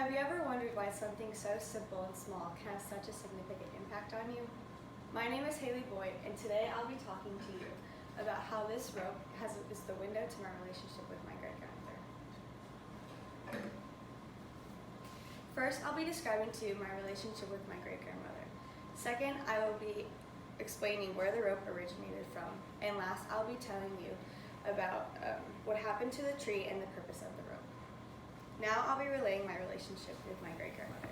Have you ever wondered why something so simple and small can have such a significant impact on you? My name is Haley Boyd, and today I'll be talking to you about how this rope is the window to my relationship with my great-grandmother. First, I'll be describing to you my relationship with my great-grandmother. Second, I will be explaining where the rope originated from. And last, I'll be telling you about what happened to the tree and the purpose of the rope. Now I'll be relaying my relationship with my great-grandmother.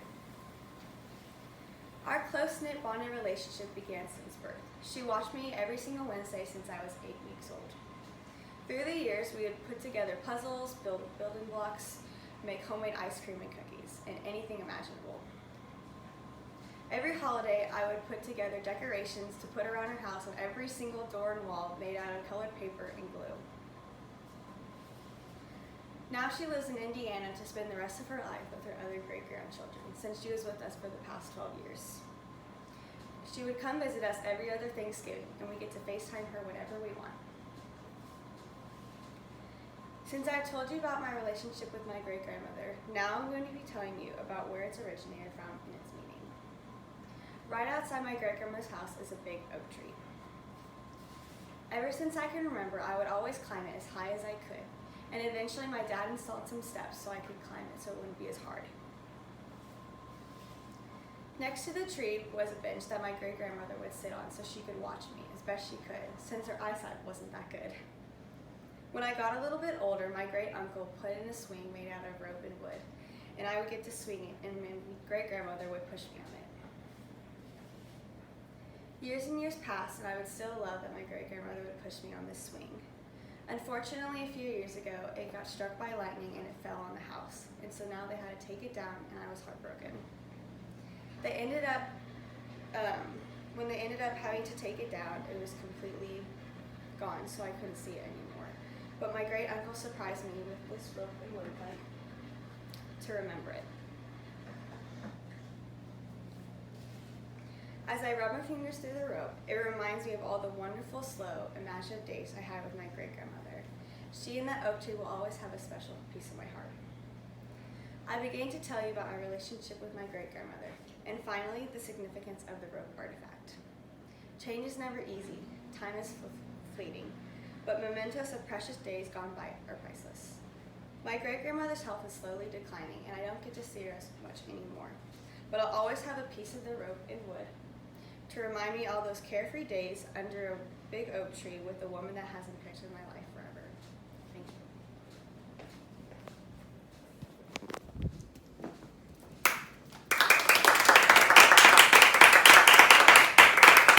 Our close-knit bonding relationship began since birth. She watched me every single Wednesday since I was 8 weeks old. Through the years, we would put together puzzles, build building blocks, make homemade ice cream and cookies, and anything imaginable. Every holiday, I would put together decorations to put around her house on every single door and wall made out of colored paper and glue. Now she lives in Indiana to spend the rest of her life with her other great-grandchildren, since she was with us for the past 12 years. She would come visit us every other Thanksgiving, and we get to FaceTime her whenever we want. Since I've told you about my relationship with my great-grandmother, now I'm going to be telling you about where it's originated from and its meaning. Right outside my great-grandma's house is a big oak tree. Ever since I can remember, I would always climb it as high as I could. And eventually my dad installed some steps so I could climb it so it wouldn't be as hard. Next to the tree was a bench that my great-grandmother would sit on so she could watch me as best she could, since her eyesight wasn't that good. When I got a little bit older, my great-uncle put in a swing made out of rope and wood, and I would get to swing it, and my great-grandmother would push me on it. Years and years passed, and I would still love that my great-grandmother would push me on this swing. Unfortunately, a few years ago, it got struck by lightning and it fell on the house. And so now they had to take it down, and I was heartbroken. When they ended up having to take it down, it was completely gone, so I couldn't see it anymore. But my great uncle surprised me with this rope and wood plank to remember it. As I rub my fingers through the rope, it reminds me of all the wonderful, slow, imaginative days I had with my great-grandmother. She and that oak tree will always have a special piece of my heart. I began to tell you about my relationship with my great-grandmother, and finally, the significance of the rope artifact. Change is never easy, time is fleeting, but mementos of precious days gone by are priceless. My great-grandmother's health is slowly declining, and I don't get to see her as much anymore, but I'll always have a piece of the rope and wood to remind me all those carefree days under a big oak tree with the woman that has impacted my life forever.